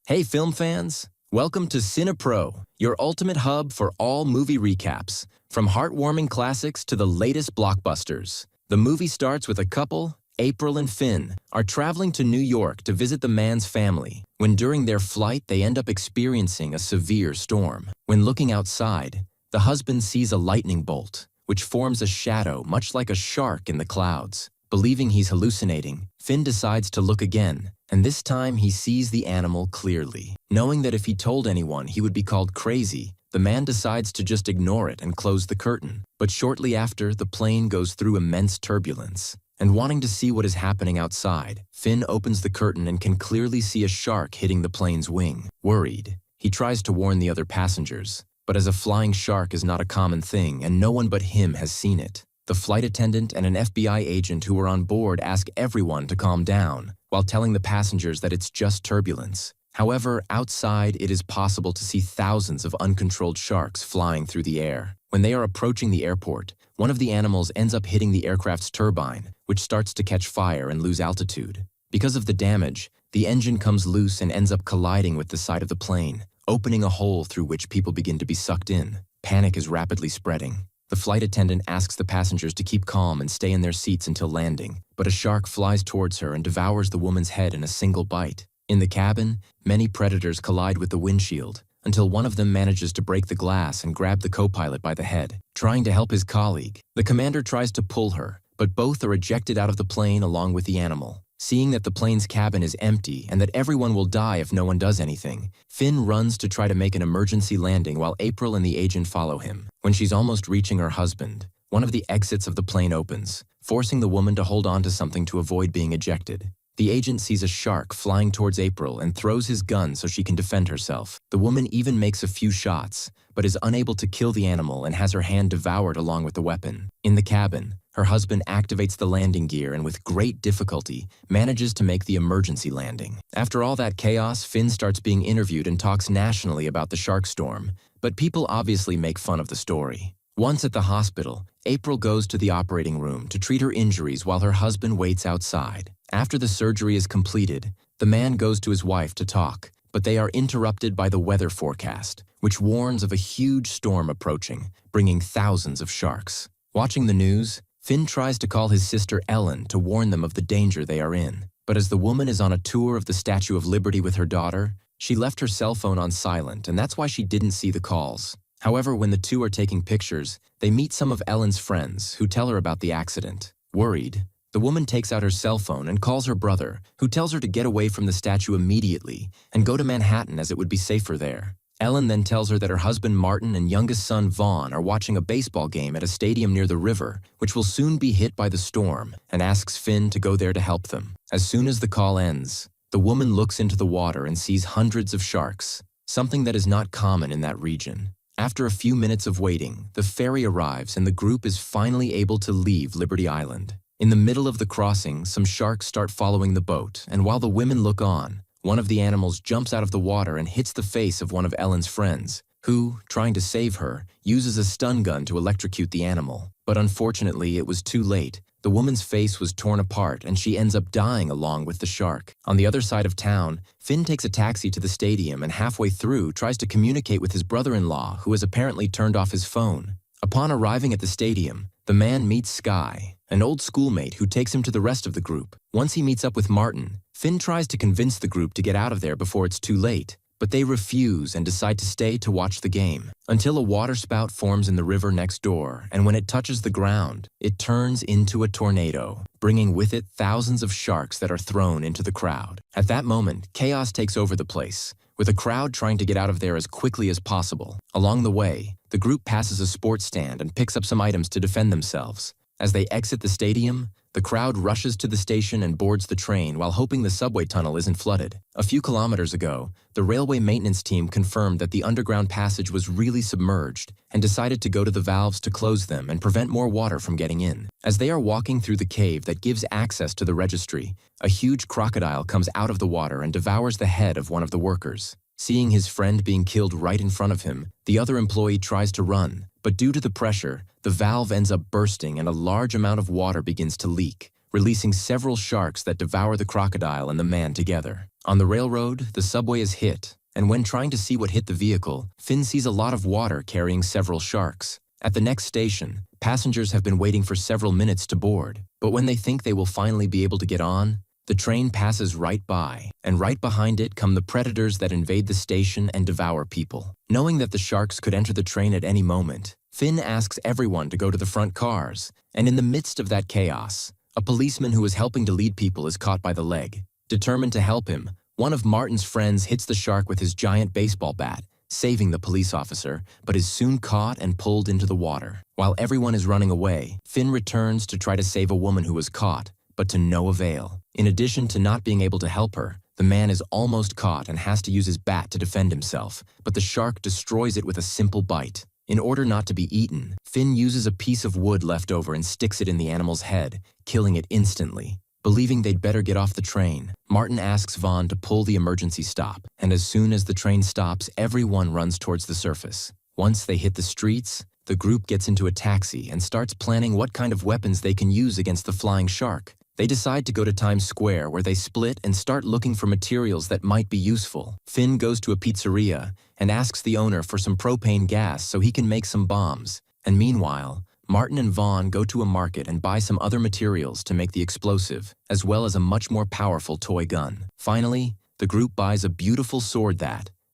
Hey film fans! Welcome to CINEPRO, your ultimate hub for all movie recaps. From heartwarming classics to the latest blockbusters. The movie starts with a couple, April and Finn, are traveling to New York to visit the man's family, when during their flight they end up experiencing a severe storm. When looking outside, the husband sees a lightning bolt, which forms a shadow much like a shark in the clouds. Believing he's hallucinating, Finn decides to look again, and this time he sees the animal clearly. Knowing that if he told anyone he would be called crazy, the man decides to just ignore it and close the curtain. But shortly after, the plane goes through immense turbulence. And wanting to see what is happening outside, Finn opens the curtain and can clearly see a shark hitting the plane's wing. Worried, he tries to warn the other passengers, but as a flying shark is not a common thing and no one but him has seen it, the flight attendant and an FBI agent who were on board ask everyone to calm down, while telling the passengers that it's just turbulence. However, outside it is possible to see thousands of uncontrolled sharks flying through the air. When they are approaching the airport, one of the animals ends up hitting the aircraft's turbine, which starts to catch fire and lose altitude. Because of the damage, the engine comes loose and ends up colliding with the side of the plane, opening a hole through which people begin to be sucked in. Panic is rapidly spreading. The flight attendant asks the passengers to keep calm and stay in their seats until landing, but a shark flies towards her and devours the woman's head in a single bite. In the cabin, many predators collide with the windshield, until one of them manages to break the glass and grab the co-pilot by the head. Trying to help his colleague, the commander tries to pull her, but both are ejected out of the plane along with the animal. Seeing that the plane's cabin is empty and that everyone will die if no one does anything, Finn runs to try to make an emergency landing while April and the agent follow him. When she's almost reaching her husband, one of the exits of the plane opens, forcing the woman to hold on to something to avoid being ejected. The agent sees a shark flying towards April and throws his gun so she can defend herself. The woman even makes a few shots, but is unable to kill the animal and has her hand devoured along with the weapon. In the cabin, her husband activates the landing gear and with great difficulty manages to make the emergency landing. After all that chaos, Finn starts being interviewed and talks nationally about the shark storm, but people obviously make fun of the story. Once at the hospital, April goes to the operating room to treat her injuries while her husband waits outside. After the surgery is completed, the man goes to his wife to talk, but they are interrupted by the weather forecast, which warns of a huge storm approaching, bringing thousands of sharks. Watching the news, Finn tries to call his sister Ellen to warn them of the danger they are in. But as the woman is on a tour of the Statue of Liberty with her daughter, she left her cell phone on silent, and that's why she didn't see the calls. However, when the two are taking pictures, they meet some of Ellen's friends who tell her about the accident. Worried, the woman takes out her cell phone and calls her brother, who tells her to get away from the statue immediately and go to Manhattan as it would be safer there. Ellen then tells her that her husband Martin and youngest son Vaughn are watching a baseball game at a stadium near the river, which will soon be hit by the storm, and asks Finn to go there to help them. As soon as the call ends, the woman looks into the water and sees hundreds of sharks, something that is not common in that region. After a few minutes of waiting, the ferry arrives and the group is finally able to leave Liberty Island. In the middle of the crossing, some sharks start following the boat, and while the women look on, one of the animals jumps out of the water and hits the face of one of Ellen's friends, who, trying to save her, uses a stun gun to electrocute the animal. But unfortunately, it was too late. The woman's face was torn apart and she ends up dying along with the shark. On the other side of town, Finn takes a taxi to the stadium and halfway through tries to communicate with his brother-in-law, who has apparently turned off his phone. Upon arriving at the stadium, the man meets Sky, an old schoolmate who takes him to the rest of the group. Once he meets up with Martin, Finn tries to convince the group to get out of there before it's too late, but they refuse and decide to stay to watch the game, until a waterspout forms in the river next door, and when it touches the ground, it turns into a tornado, bringing with it thousands of sharks that are thrown into the crowd. At that moment, chaos takes over the place, with a crowd trying to get out of there as quickly as possible. Along the way, the group passes a sports stand and picks up some items to defend themselves. As they exit the stadium, the crowd rushes to the station and boards the train while hoping the subway tunnel isn't flooded. A few kilometers ago, the railway maintenance team confirmed that the underground passage was really submerged and decided to go to the valves to close them and prevent more water from getting in. As they are walking through the cave that gives access to the registry, a huge crocodile comes out of the water and devours the head of one of the workers. Seeing his friend being killed right in front of him, the other employee tries to run, but due to the pressure, the valve ends up bursting and a large amount of water begins to leak, releasing several sharks that devour the crocodile and the man together. On the railroad, the subway is hit, and when trying to see what hit the vehicle, Finn sees a lot of water carrying several sharks. At the next station, passengers have been waiting for several minutes to board, but when they think they will finally be able to get on, the train passes right by, and right behind it come the predators that invade the station and devour people. Knowing that the sharks could enter the train at any moment, Finn asks everyone to go to the front cars, and in the midst of that chaos, a policeman who was helping to lead people is caught by the leg. Determined to help him, one of Martin's friends hits the shark with his giant baseball bat, saving the police officer, but is soon caught and pulled into the water. While everyone is running away, Finn returns to try to save a woman who was caught, but to no avail. In addition to not being able to help her, the man is almost caught and has to use his bat to defend himself, but the shark destroys it with a simple bite. In order not to be eaten, Finn uses a piece of wood left over and sticks it in the animal's head, killing it instantly. Believing they'd better get off the train, Martin asks Vaughn to pull the emergency stop, and as soon as the train stops, everyone runs towards the surface. Once they hit the streets, the group gets into a taxi and starts planning what kind of weapons they can use against the flying shark. They decide to go to Times Square, where they split and start looking for materials that might be useful. Finn goes to a pizzeria and asks the owner for some propane gas so he can make some bombs. And meanwhile, Martin and Vaughn go to a market and buy some other materials to make the explosive, as well as a much more powerful toy gun. Finally, the group buys a beautiful sword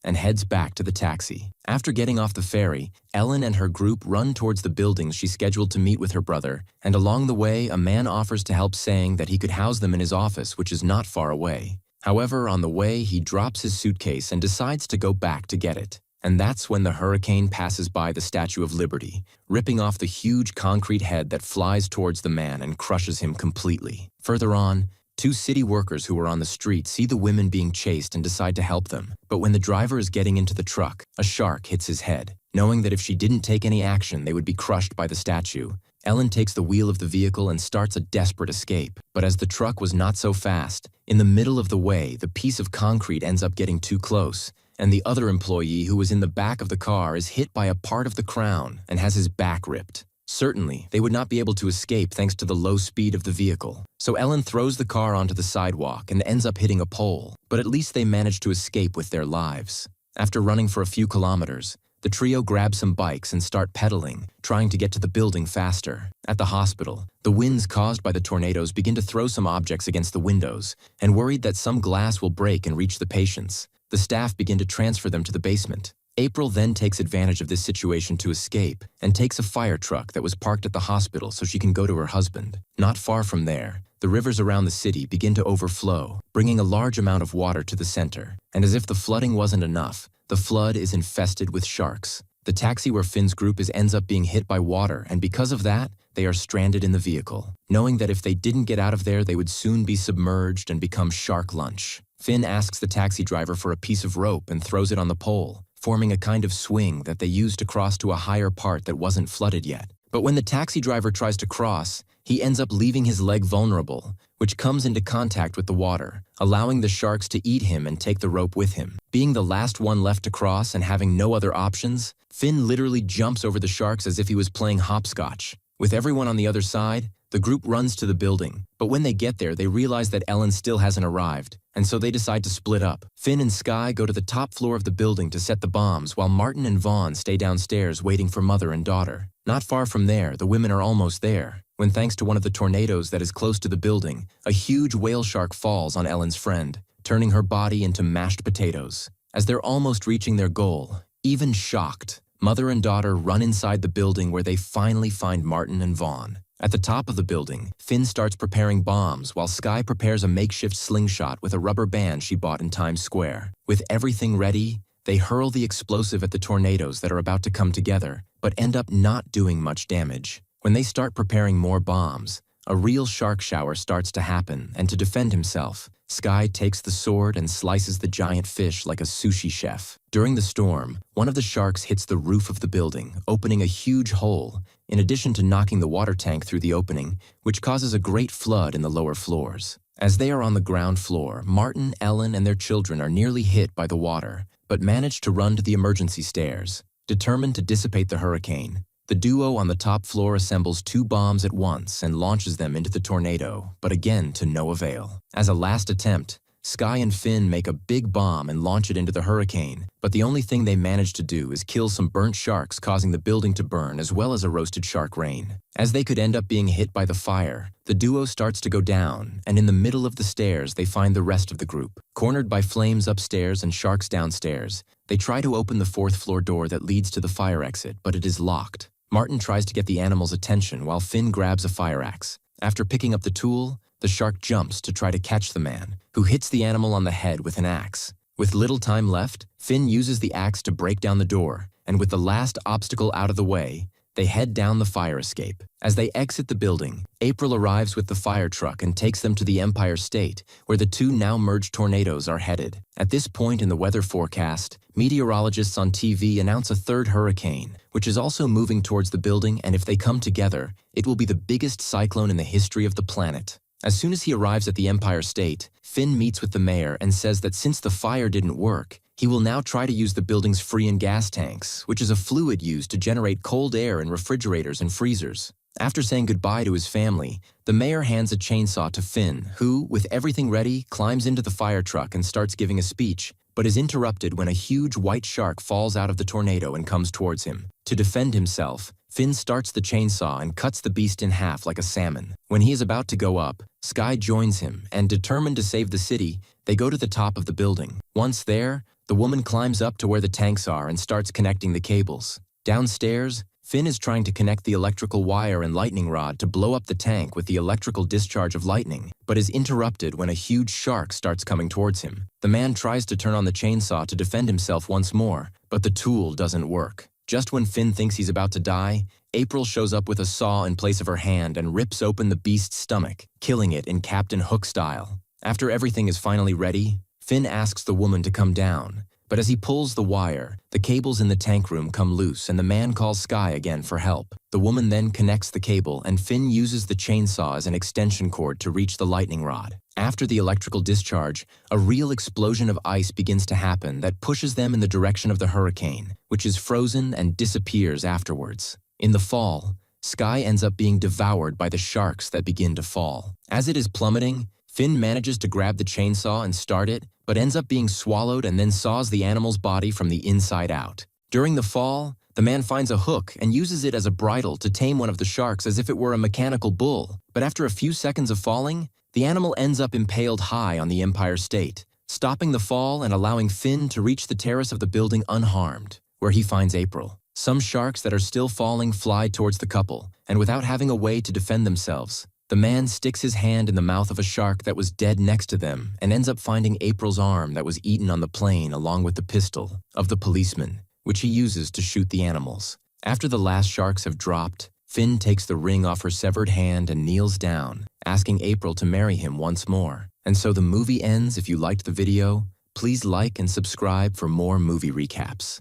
and heads back to the taxi. After getting off the ferry, Ellen and her group run towards the buildings she scheduled to meet with her brother, and along the way, a man offers to help, saying that he could house them in his office, which is not far away. However, on the way, he drops his suitcase and decides to go back to get it. And that's when the hurricane passes by the Statue of Liberty, ripping off the huge concrete head that flies towards the man and crushes him completely. Further on, two city workers who are on the street see the women being chased and decide to help them. But when the driver is getting into the truck, a shark hits his head. Knowing that if she didn't take any action, they would be crushed by the statue, Ellen takes the wheel of the vehicle and starts a desperate escape. But as the truck was not so fast, in the middle of the way, the piece of concrete ends up getting too close, and the other employee who was in the back of the car is hit by a part of the crown and has his back ripped. Certainly, they would not be able to escape thanks to the low speed of the vehicle. So Ellen throws the car onto the sidewalk and ends up hitting a pole, but at least they manage to escape with their lives. After running for a few kilometers, the trio grab some bikes and start pedaling, trying to get to the building faster. At the hospital, the winds caused by the tornadoes begin to throw some objects against the windows, and worried that some glass will break and reach the patients, the staff begin to transfer them to the basement. April then takes advantage of this situation to escape and takes a fire truck that was parked at the hospital so she can go to her husband. Not far from there, the rivers around the city begin to overflow, bringing a large amount of water to the center. And as if the flooding wasn't enough, the flood is infested with sharks. The taxi where Finn's group ends up being hit by water, and because of that, they are stranded in the vehicle, knowing that if they didn't get out of there, they would soon be submerged and become shark lunch. Finn asks the taxi driver for a piece of rope and throws it on the pole, forming a kind of swing that they use to cross to a higher part that wasn't flooded yet. But when the taxi driver tries to cross, he ends up leaving his leg vulnerable, which comes into contact with the water, allowing the sharks to eat him and take the rope with him. Being the last one left to cross and having no other options, Finn literally jumps over the sharks as if he was playing hopscotch. With everyone on the other side, the group runs to the building, but when they get there, they realize that Ellen still hasn't arrived, and so they decide to split up. Finn and Skye go to the top floor of the building to set the bombs, while Martin and Vaughn stay downstairs waiting for mother and daughter. Not far from there, the women are almost there, when thanks to one of the tornadoes that is close to the building, a huge whale shark falls on Ellen's friend, turning her body into mashed potatoes. As they're almost reaching their goal, even shocked, mother and daughter run inside the building where they finally find Martin and Vaughn. At the top of the building, Finn starts preparing bombs while Skye prepares a makeshift slingshot with a rubber band she bought in Times Square. With everything ready, they hurl the explosive at the tornadoes that are about to come together, but end up not doing much damage. When they start preparing more bombs, a real shark shower starts to happen, and to defend himself, Skye takes the sword and slices the giant fish like a sushi chef. During the storm, one of the sharks hits the roof of the building, opening a huge hole, in addition to knocking the water tank through the opening, which causes a great flood in the lower floors. As they are on the ground floor, Martin, Ellen, and their children are nearly hit by the water, but manage to run to the emergency stairs. Determined to dissipate the hurricane, the duo on the top floor assembles 2 bombs at once and launches them into the tornado, but again to no avail. As a last attempt, Sky and Finn make a big bomb and launch it into the hurricane, but the only thing they manage to do is kill some burnt sharks, causing the building to burn as well as a roasted shark rain. As they could end up being hit by the fire, the duo starts to go down, and in the middle of the stairs they find the rest of the group. Cornered by flames upstairs and sharks downstairs, they try to open the fourth-floor door that leads to the fire exit, but it is locked. Martin tries to get the animal's attention while Finn grabs a fire axe. After picking up the tool, the shark jumps to try to catch the man, who hits the animal on the head with an axe. With little time left, Finn uses the axe to break down the door, and with the last obstacle out of the way, they head down the fire escape. As they exit the building, April arrives with the fire truck and takes them to the Empire State, where the two now merged tornadoes are headed. At this point in the weather forecast, meteorologists on TV announce a third hurricane, which is also moving towards the building, and if they come together, it will be the biggest cyclone in the history of the planet. As soon as he arrives at the Empire State, Finn meets with the mayor and says that since the fire didn't work, he will now try to use the building's freon gas tanks, which is a fluid used to generate cold air in refrigerators and freezers. After saying goodbye to his family, the mayor hands a chainsaw to Finn, who, with everything ready, climbs into the fire truck and starts giving a speech, but is interrupted when a huge white shark falls out of the tornado and comes towards him. To defend himself, Finn starts the chainsaw and cuts the beast in half like a salmon. When he is about to go up, Sky joins him, and determined to save the city, they go to the top of the building. Once there, the woman climbs up to where the tanks are and starts connecting the cables. Downstairs, Finn is trying to connect the electrical wire and lightning rod to blow up the tank with the electrical discharge of lightning, but is interrupted when a huge shark starts coming towards him. The man tries to turn on the chainsaw to defend himself once more, but the tool doesn't work. Just when Finn thinks he's about to die, April shows up with a saw in place of her hand and rips open the beast's stomach, killing it in Captain Hook style. After everything is finally ready, Finn asks the woman to come down, but as he pulls the wire, the cables in the tank room come loose and the man calls Sky again for help. The woman then connects the cable and Finn uses the chainsaw as an extension cord to reach the lightning rod. After the electrical discharge, a real explosion of ice begins to happen that pushes them in the direction of the hurricane, which is frozen and disappears afterwards. In the fall, Sky ends up being devoured by the sharks that begin to fall. As it is plummeting, Finn manages to grab the chainsaw and start it, but ends up being swallowed and then saws the animal's body from the inside out. During the fall, the man finds a hook and uses it as a bridle to tame one of the sharks as if it were a mechanical bull. But after a few seconds of falling, the animal ends up impaled high on the Empire State, stopping the fall and allowing Finn to reach the terrace of the building unharmed, where he finds April. Some sharks that are still falling fly towards the couple, and without having a way to defend themselves, the man sticks his hand in the mouth of a shark that was dead next to them and ends up finding April's arm that was eaten on the plane along with the pistol of the policeman, which he uses to shoot the animals. After the last sharks have dropped, Finn takes the ring off her severed hand and kneels down, asking April to marry him once more. And so the movie ends. If you liked the video, please like and subscribe for more movie recaps.